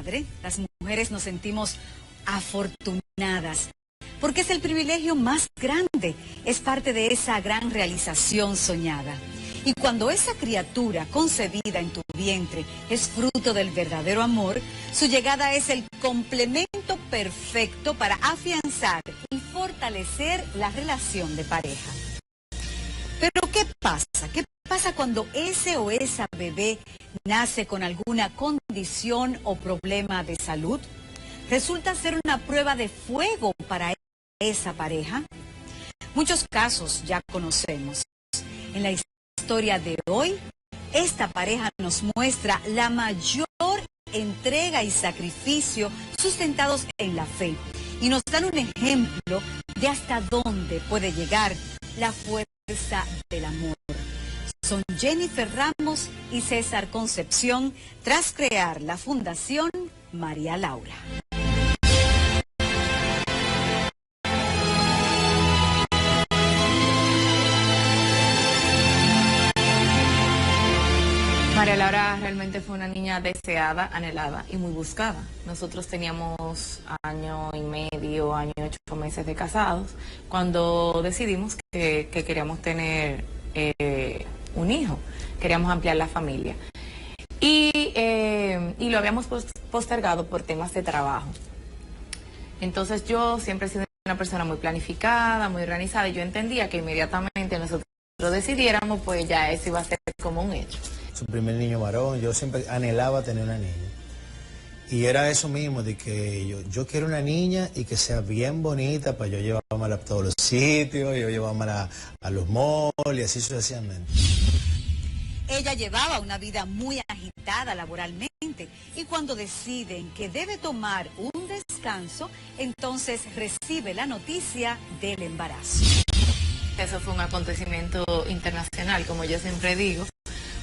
madre, las mujeres nos sentimos afortunadas, porque es el privilegio más grande, es parte de esa gran realización soñada. Y cuando esa criatura concebida en tu vientre es fruto del verdadero amor, su llegada es el complemento perfecto para afianzar y fortalecer la relación de pareja. Pero ¿qué pasa? ¿Qué pasa cuando ese o esa bebé nace con alguna condición o problema de salud? ¿Resulta ser una prueba de fuego para esa pareja? Muchos casos ya conocemos. En la historia de hoy, esta pareja nos muestra la mayor entrega y sacrificio sustentados en la fe y nos dan un ejemplo de hasta dónde puede llegar la fuerza del amor. Son Jennifer Ramos y César Concepción tras crear la Fundación María Laura. María Laura realmente fue una niña deseada, anhelada y muy buscada. Nosotros teníamos año y medio, año y 8 meses de casados, cuando decidimos que queríamos tener un hijo, queríamos ampliar la familia. Y lo habíamos postergado por temas de trabajo. Entonces yo siempre he sido una persona muy planificada, muy organizada, y yo entendía que inmediatamente nosotros decidiéramos, pues ya eso iba a ser como un hecho. Su primer niño varón, yo siempre anhelaba tener una niña. Y era eso mismo, de que yo quiero una niña y que sea bien bonita para yo llevármela a todos los sitios, yo llevármela a los malls y así sucesivamente. Ella llevaba una vida muy agitada laboralmente y cuando deciden que debe tomar un descanso, entonces recibe la noticia del embarazo. Eso fue un acontecimiento internacional, como yo siempre digo,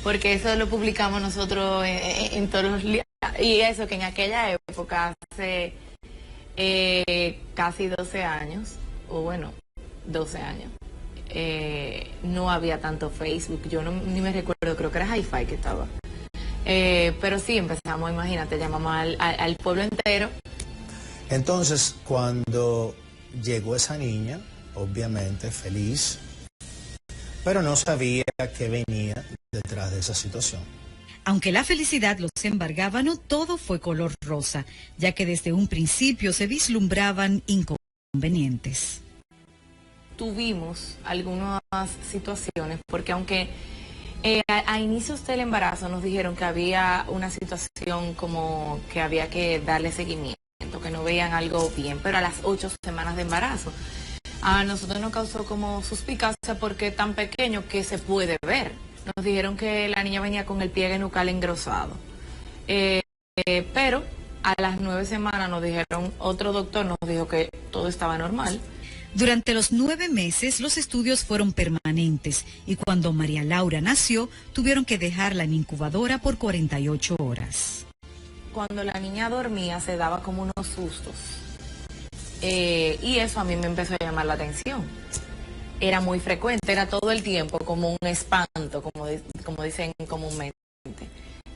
porque eso lo publicamos nosotros en todos los días, y eso que en aquella época, hace casi 12 años, o bueno, 12 años, no había tanto Facebook, yo ni me recuerdo, creo que era Hi-Fi que estaba, pero sí empezamos, imagínate, llamamos al pueblo entero. Entonces, cuando llegó esa niña, obviamente feliz, pero no sabía qué venía detrás de esa situación. Aunque la felicidad los embargaba, no todo fue color rosa, ya que desde un principio se vislumbraban inconvenientes. Tuvimos algunas situaciones, porque aunque a inicios del embarazo nos dijeron que había una situación como que había que darle seguimiento, que no veían algo bien, pero a las 8 semanas de embarazo, a nosotros nos causó como suspicacia porque tan pequeño que se puede ver. Nos dijeron que la niña venía con el pliegue nucal engrosado. Pero a las 9 semanas nos dijeron, otro doctor nos dijo que todo estaba normal. Durante los 9 meses los estudios fueron permanentes y cuando María Laura nació tuvieron que dejarla en incubadora por 48 horas. Cuando la niña dormía se daba como unos sustos. Y eso a mí me empezó a llamar la atención. Era muy frecuente, era todo el tiempo como un espanto, como dicen comúnmente.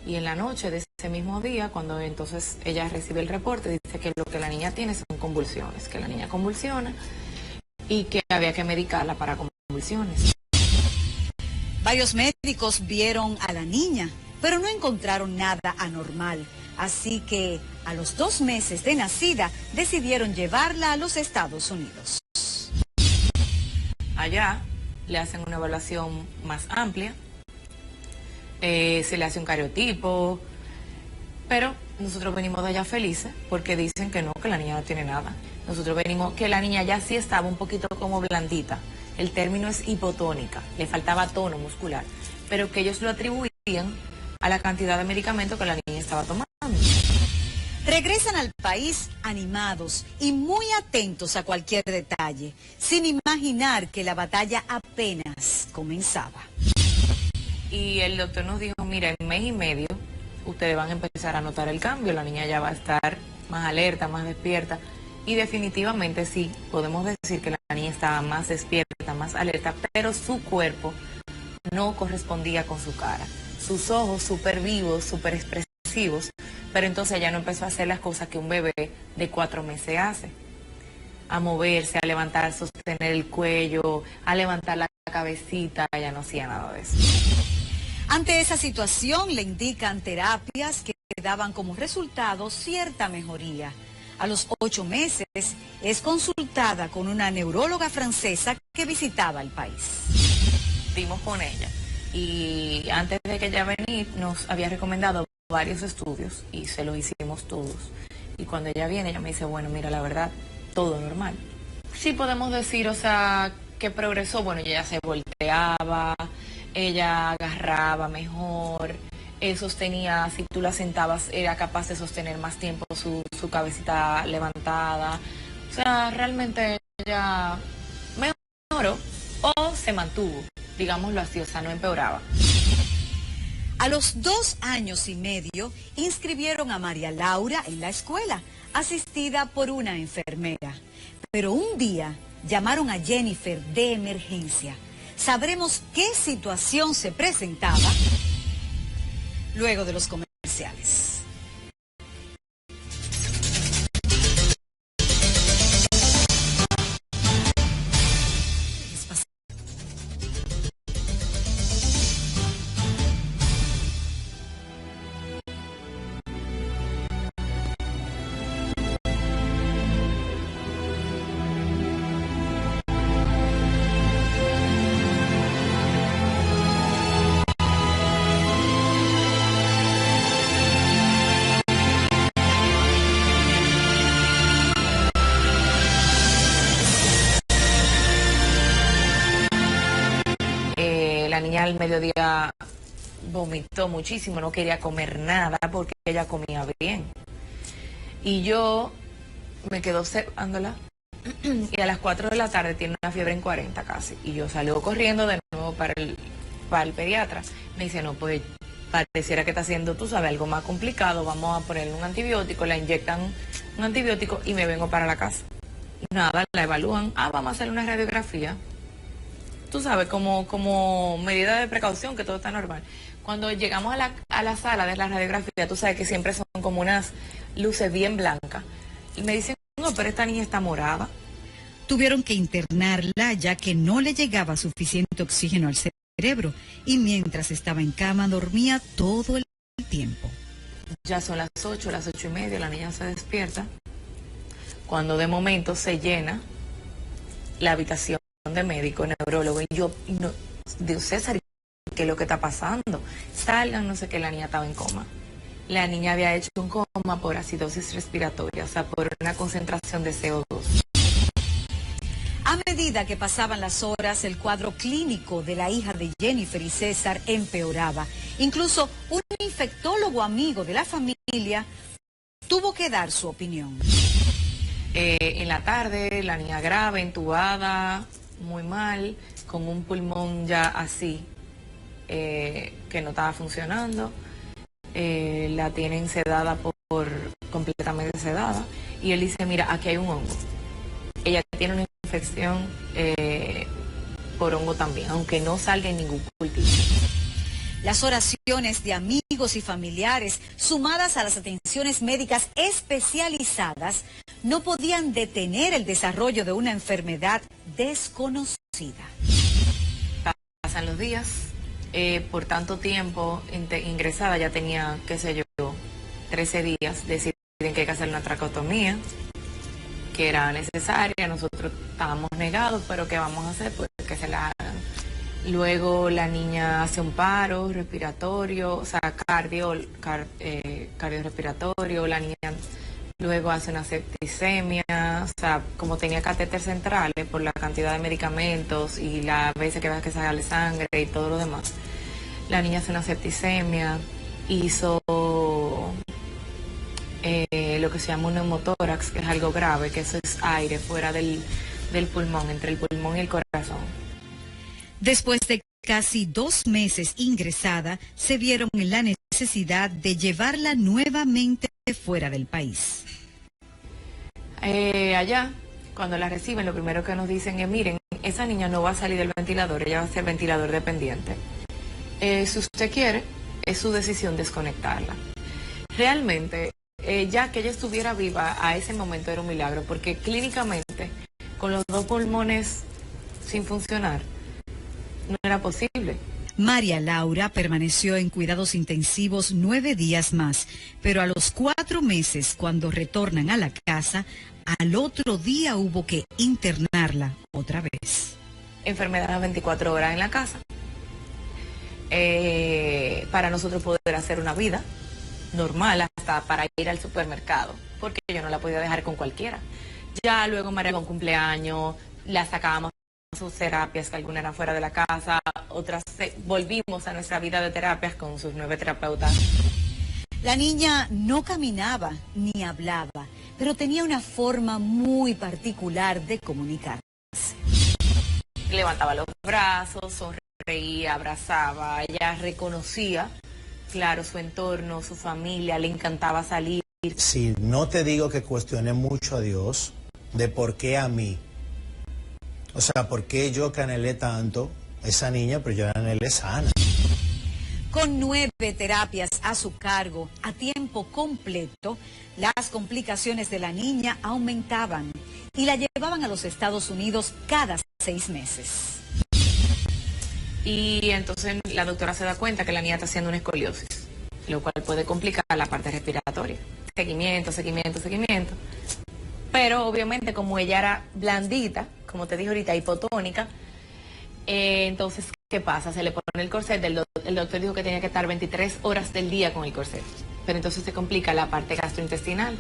Y en la noche de ese mismo día, cuando entonces ella recibe el reporte, dice que lo que la niña tiene son convulsiones, que la niña convulsiona y que había que medicarla para convulsiones. Varios médicos vieron a la niña, pero no encontraron nada anormal. Así que a los 2 meses de nacida decidieron llevarla a los Estados Unidos. Allá le hacen una evaluación más amplia, se le hace un cariotipo, pero nosotros venimos de allá felices porque dicen que no, que la niña no tiene nada. Nosotros venimos que la niña ya sí estaba un poquito como blandita, el término es hipotónica, le faltaba tono muscular, pero que ellos lo atribuían a la cantidad de medicamentos que la niña estaba tomando. Regresan al país animados y muy atentos a cualquier detalle, sin imaginar que la batalla apenas comenzaba. Y el doctor nos dijo, mira, en 1 mes y medio ustedes van a empezar a notar el cambio, la niña ya va a estar más alerta, más despierta, y definitivamente sí, podemos decir que la niña estaba más despierta, más alerta, pero su cuerpo no correspondía con su cara. Sus ojos súper vivos, súper expresivos, agresivos, pero entonces ella no empezó a hacer las cosas que un bebé de 4 meses hace. A moverse, a levantar, sostener el cuello, a levantar la cabecita, ella no hacía nada de eso. Ante esa situación le indican terapias que daban como resultado cierta mejoría. A los 8 meses es consultada con una neuróloga francesa que visitaba el país. Dimos con ella y antes de que ella venir nos había recomendado varios estudios y se los hicimos todos. Y cuando ella viene, ella me dice, bueno, mira, la verdad, todo normal. Sí podemos decir, o sea, que progresó, bueno, ella se volteaba, ella agarraba mejor, sostenía, si tú la sentabas, era capaz de sostener más tiempo su cabecita levantada. O sea, realmente ella mejoró o se mantuvo, digámoslo así, o sea, no empeoraba. A los 2 años y medio inscribieron a María Laura en la escuela, asistida por una enfermera. Pero un día llamaron a Jennifer de emergencia. Sabremos qué situación se presentaba luego de los comerciales. La niña al mediodía vomitó muchísimo, no quería comer nada porque ella comía bien. Y yo me quedo observándola y a las 4 de la tarde tiene una fiebre en 40 casi. Y yo salgo corriendo de nuevo para el pediatra. Me dice, no, pues pareciera que está haciendo, tú sabes, algo más complicado, vamos a ponerle un antibiótico, la inyectan un antibiótico y me vengo para la casa. Y nada, la evalúan, vamos a hacer una radiografía. Tú sabes, como medida de precaución, que todo está normal. Cuando llegamos a la sala de la radiografía, tú sabes que siempre son como unas luces bien blancas. Y me dicen, no, pero esta niña está morada. Tuvieron que internarla ya que no le llegaba suficiente oxígeno al cerebro y mientras estaba en cama dormía todo el tiempo. Ya son las 8, las 8:30, la niña se despierta. Cuando de momento se llena la habitación de médico, neurólogo, y yo, no, Dios, César, ¿qué es lo que está pasando? Salgan, no sé qué, la niña estaba en coma. La niña había hecho un coma por acidosis respiratoria, o sea, por una concentración de CO2. A medida que pasaban las horas, el cuadro clínico de la hija de Jennifer y César empeoraba. Incluso un infectólogo amigo de la familia tuvo que dar su opinión. En la tarde, la niña grave, entubada, muy mal, con un pulmón ya así, que no estaba funcionando. La tienen sedada completamente sedada. Y él dice, mira, aquí hay un hongo. Ella tiene una infección por hongo también, aunque no salga en ningún cultivo. Las oraciones de amigos y familiares, sumadas a las atenciones médicas especializadas, no podían detener el desarrollo de una enfermedad desconocida. Pasan los días, por tanto tiempo ingresada, ya tenía, qué sé yo, 13 días, deciden que hay que hacer una traqueotomía, que era necesaria, nosotros estábamos negados, pero ¿qué vamos a hacer? Pues que se la hagan. Luego la niña hace un paro respiratorio, o sea, cardiorrespiratorio, la niña luego hace una septicemia, o sea, como tenía catéter centrales por la cantidad de medicamentos y las veces que sale sangre y todo lo demás, la niña hace una septicemia, hizo lo que se llama un neumotórax, que es algo grave, que eso es aire fuera del pulmón, entre el pulmón y el corazón. Después de casi 2 meses ingresada, se vieron en la necesidad de llevarla nuevamente fuera del país. Allá, cuando la reciben, lo primero que nos dicen es, miren, esa niña no va a salir del ventilador, ella va a ser ventilador dependiente. Si usted quiere, es su decisión desconectarla. Realmente, ya que ella estuviera viva a ese momento era un milagro, porque clínicamente, con los 2 pulmones sin funcionar, no era posible. María Laura permaneció en cuidados intensivos 9 días más, pero a los 4 meses, cuando retornan a la casa, al otro día hubo que internarla otra vez. Enfermedad a 24 horas en la casa, para nosotros poder hacer una vida normal, hasta para ir al supermercado, porque yo no la podía dejar con cualquiera. Ya luego María con cumpleaños, la sacábamos a sus terapias, que algunas eran fuera de la casa, otras volvimos a nuestra vida de terapias con sus 9 terapeutas. La niña no caminaba ni hablaba, pero tenía una forma muy particular de comunicarse. Levantaba los brazos, sonreía, abrazaba, ella reconocía, claro, su entorno, su familia, le encantaba salir. Si no te digo que cuestioné mucho a Dios de por qué a mí, o sea, por qué yo que anhelé tanto esa niña, pero yo la anhelé sana. Con 9 terapias a su cargo a tiempo completo, las complicaciones de la niña aumentaban y la llevaban a los Estados Unidos cada 6 meses. Y entonces la doctora se da cuenta que la niña está haciendo una escoliosis, lo cual puede complicar la parte respiratoria. Seguimiento. Pero obviamente como ella era blandita, como te dije ahorita, hipotónica, entonces, ¿qué pasa? Se le pone el corset, el doctor dijo que tenía que estar 23 horas del día con el corset, pero entonces se complica la parte gastrointestinal.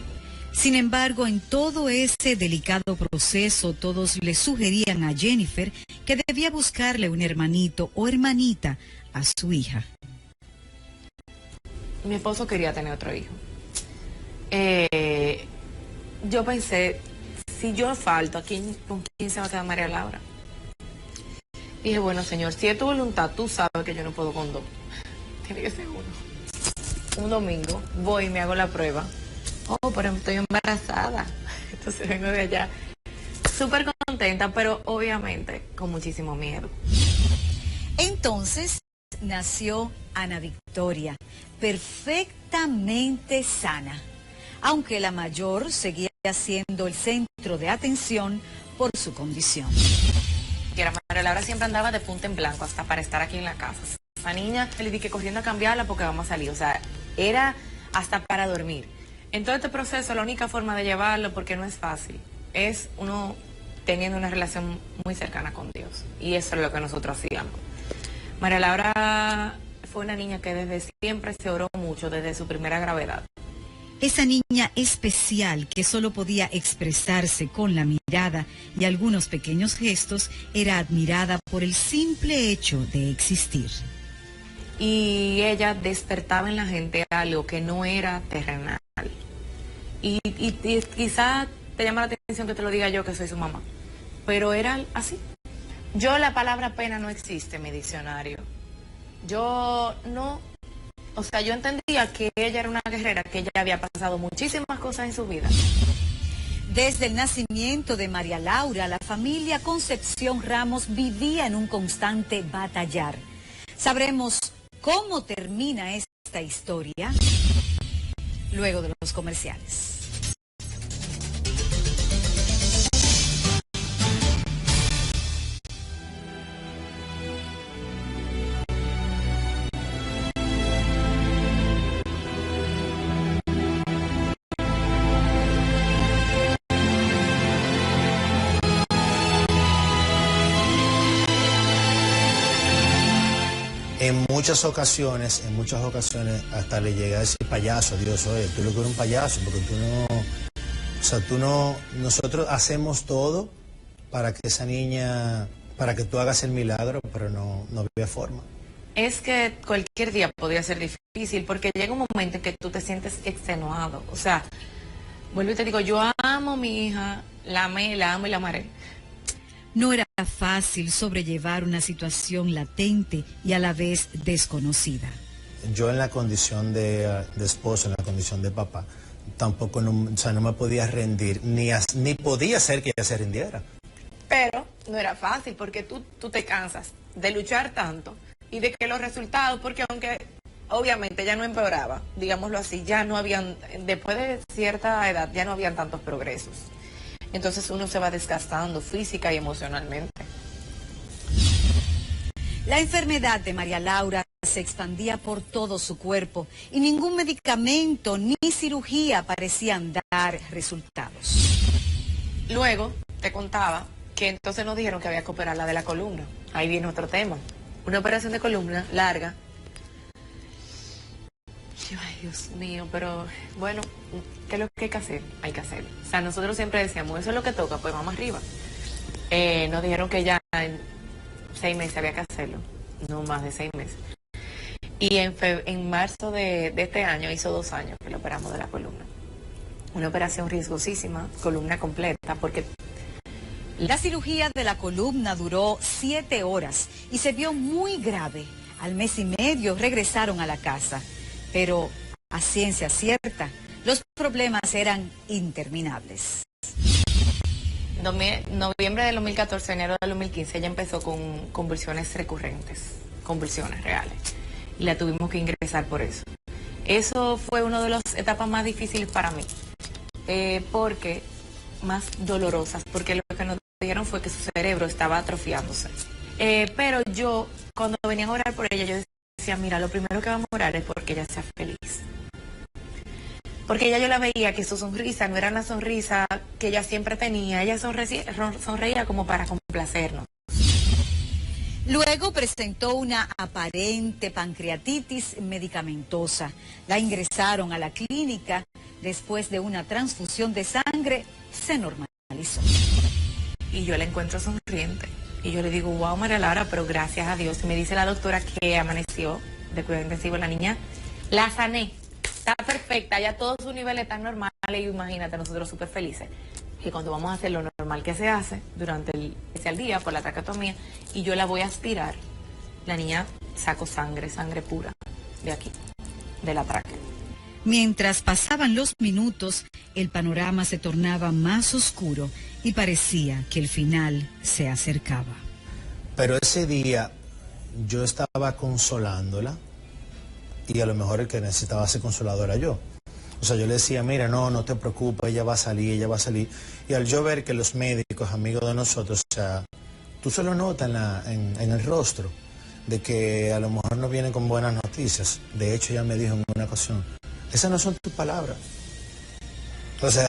Sin embargo, en todo ese delicado proceso, todos le sugerían a Jennifer que debía buscarle un hermanito o hermanita a su hija. Mi esposo quería tener otro hijo. Yo pensé, si yo falto, ¿con quién se va a quedar María Laura? Dije, bueno, señor, si es tu voluntad, tú sabes que yo no puedo con 2. Tiene que ser 1. Un domingo voy y me hago la prueba. Oh, pero estoy embarazada. Entonces vengo de allá súper contenta, pero obviamente con muchísimo miedo. Entonces nació Ana Victoria, perfectamente sana, aunque la mayor seguía siendo el centro de atención por su condición. María Laura siempre andaba de punta en blanco hasta para estar aquí en la casa. Esa niña, le dije corriendo a cambiarla porque vamos a salir. O sea, era hasta para dormir. En todo este proceso, la única forma de llevarlo, porque no es fácil, es uno teniendo una relación muy cercana con Dios. Y eso es lo que nosotros hacíamos. María Laura fue una niña que desde siempre se oró mucho, desde su primera gravedad. Esa niña especial que solo podía expresarse con la mirada y algunos pequeños gestos era admirada por el simple hecho de existir. Y ella despertaba en la gente algo que no era terrenal. Y quizá te llama la atención que te lo diga yo, que soy su mamá, pero era así. Yo, la palabra pena no existe en mi diccionario. Yo no... O sea, yo entendía que ella era una guerrera, que ella había pasado muchísimas cosas en su vida. Desde el nacimiento de María Laura, la familia Concepción Ramos vivía en un constante batallar. Sabremos cómo termina esta historia luego de los comerciales. En muchas ocasiones, hasta le llegué a decir payaso, Dios, oye, tú lo que eres un payaso, porque tú no, o sea, tú no, nosotros hacemos todo para que esa niña, para que tú hagas el milagro, pero no había forma. Es que cualquier día podía ser difícil, porque llega un momento en que tú te sientes extenuado. O sea, vuelvo y te digo, yo amo a mi hija, la amé, la amo y la amaré. No era fácil sobrellevar una situación latente y a la vez desconocida. Yo en la condición de esposo, en la condición de papá, tampoco no me podía rendir, ni podía ser que ella se rindiera. Pero no era fácil, porque tú te cansas de luchar tanto y de que los resultados, porque aunque obviamente ya no empeoraba, digámoslo así, ya no habían, después de cierta edad, ya no habían tantos progresos. Entonces uno se va desgastando física y emocionalmente. La enfermedad de María Laura se expandía por todo su cuerpo y ningún medicamento ni cirugía parecían dar resultados. Luego te contaba que entonces nos dijeron que había que operarla de la columna. Ahí viene otro tema. Una operación de columna larga. Ay, Dios mío, pero bueno, ¿qué es lo que hay que hacer? Hay que hacerlo. O sea, nosotros siempre decíamos, eso es lo que toca, pues vamos arriba. Nos dijeron que ya en 6 meses había que hacerlo, no más de 6 meses. Y en marzo de este año, hizo 2 años que lo operamos de la columna. Una operación riesgosísima, columna completa, porque... La cirugía de la columna duró 7 horas y se vio muy grave. Al mes y medio regresaron a la casa, pero a ciencia cierta, los problemas eran interminables. Noviembre del 2014, enero del 2015, ella empezó con convulsiones recurrentes, convulsiones reales, y la tuvimos que ingresar por eso. Eso fue una de las etapas más difíciles para mí, porque más dolorosas, porque lo que nos dijeron fue que su cerebro estaba atrofiándose. Pero yo, cuando venían a orar por ella, yo decía, mira, lo primero que vamos a orar es porque ella sea feliz. Porque ella yo la veía que su sonrisa no era la sonrisa que ella siempre tenía, ella sonreía como para complacernos. Luego presentó una aparente pancreatitis medicamentosa. La ingresaron a la clínica. Después de una transfusión de sangre, se normalizó. Y yo la encuentro sonriente. Y yo le digo, wow, María Laura, pero gracias a Dios. Y me dice la doctora que amaneció de cuidado intensivo la niña. La sané. Está perfecta, ya todos sus niveles están normales. Y imagínate, nosotros súper felices. Y cuando vamos a hacer lo normal que se hace durante el día por la traqueotomía, y yo la voy a aspirar, la niña sacó sangre pura de aquí, de la tráquea. Mientras pasaban los minutos, el panorama se tornaba más oscuro y parecía que el final se acercaba. Pero ese día yo estaba consolándola y a lo mejor el que necesitaba ser consolado era yo. O sea, yo le decía, mira, no te preocupes, ella va a salir. Y al yo ver que los médicos, amigos de nosotros, o sea, tú se lo notas en el rostro, de que a lo mejor no vienen con buenas noticias. De hecho, ella me dijo en una ocasión, esas no son tus palabras. O sea,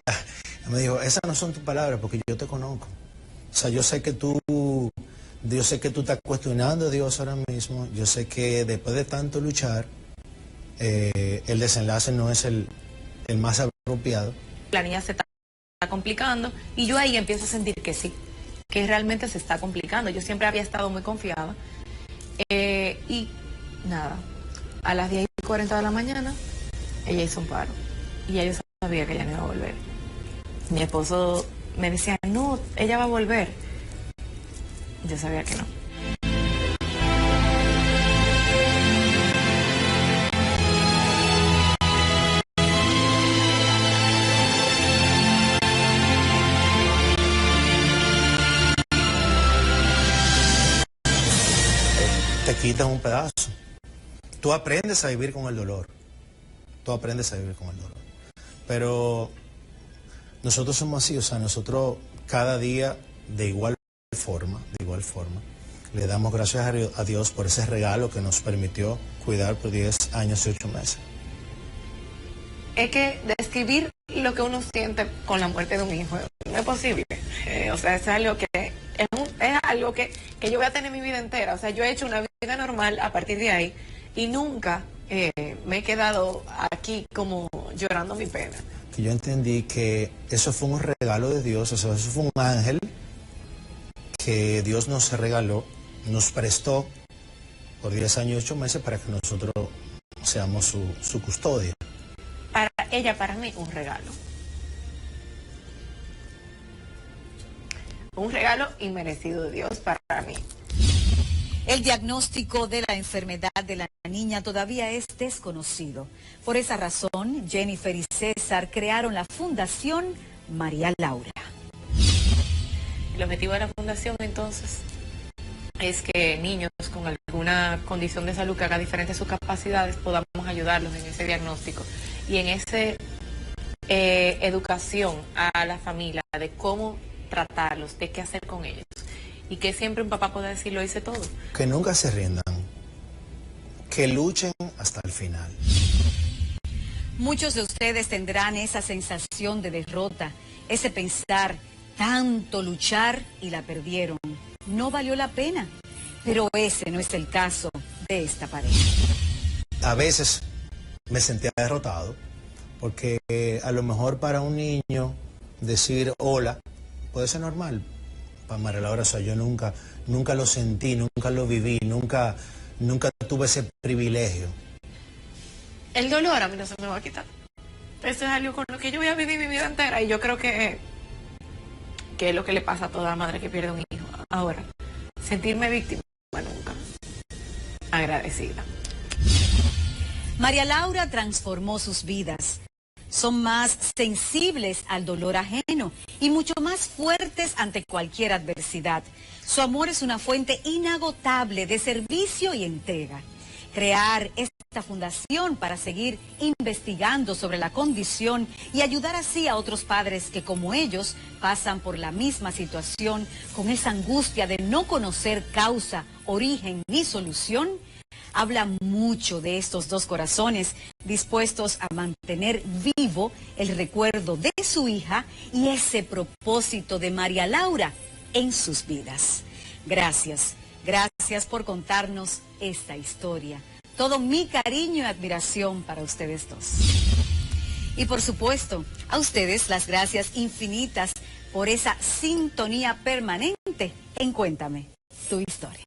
me dijo, esas no son tus palabras porque yo te conozco. O sea, yo sé que tú estás cuestionando a Dios ahora mismo. Yo sé que después de tanto luchar, el desenlace no es el más apropiado. La niña se está complicando y yo ahí empiezo a sentir que sí, que realmente se está complicando. Yo siempre había estado muy confiada. Y nada, a las 10:40 de la mañana, ella hizo un paro. Y ya yo sabía que ella no iba a volver. Mi esposo me decía, no, ella va a volver. Yo sabía que no. Te quitan un pedazo. Tú aprendes a vivir con el dolor. Pero nosotros somos así, o sea, nosotros cada día de igual forma, le damos gracias a Dios por ese regalo que nos permitió cuidar por 10 años y 8 meses. Es que describir lo que uno siente con la muerte de un hijo no es posible. O sea, es algo que yo voy a tener mi vida entera. O sea, yo he hecho una vida normal a partir de ahí y nunca me he quedado aquí como llorando mi pena. Que yo entendí que eso fue un regalo de Dios, o sea, eso fue un ángel que Dios nos regaló, nos prestó por 10 años y 8 meses para que nosotros seamos su custodia. Para ella, para mí, un regalo. Un regalo inmerecido de Dios para mí. El diagnóstico de la enfermedad de la niña todavía es desconocido. Por esa razón, Jennifer y César crearon la Fundación María Laura. El objetivo de la fundación, entonces, es que niños con alguna condición de salud que haga diferente sus capacidades podamos ayudarlos en ese diagnóstico y en ese educación a la familia de cómo tratarlos, de qué hacer con ellos. Y que siempre un papá pueda decir, lo hice todo. Que nunca se rindan, que luchen hasta el final. Muchos de ustedes tendrán esa sensación de derrota, ese pensar, tanto luchar y la perdieron. No valió la pena, pero ese no es el caso de esta pareja. A veces me sentía derrotado, porque a lo mejor para un niño decir hola puede ser normal. Para María Laura, o sea, yo nunca lo sentí, nunca lo viví, nunca tuve ese privilegio. El dolor a mí no se me va a quitar. Eso es algo con lo que yo voy a vivir mi vida entera y yo creo que es lo que le pasa a toda madre que pierde un hijo. Ahora, sentirme víctima, nunca. Agradecida. María Laura transformó sus vidas. Son más sensibles al dolor ajeno y mucho más fuertes ante cualquier adversidad. Su amor es una fuente inagotable de servicio y entrega. Crear esta fundación para seguir investigando sobre la condición y ayudar así a otros padres que como ellos pasan por la misma situación con esa angustia de no conocer causa, origen ni solución, habla mucho de estos dos corazones dispuestos a mantener vivo el recuerdo de su hija y ese propósito de María Laura en sus vidas. Gracias, gracias por contarnos esta historia. Todo mi cariño y admiración para ustedes dos. Y por supuesto, a ustedes las gracias infinitas por esa sintonía permanente en Cuéntame tu historia.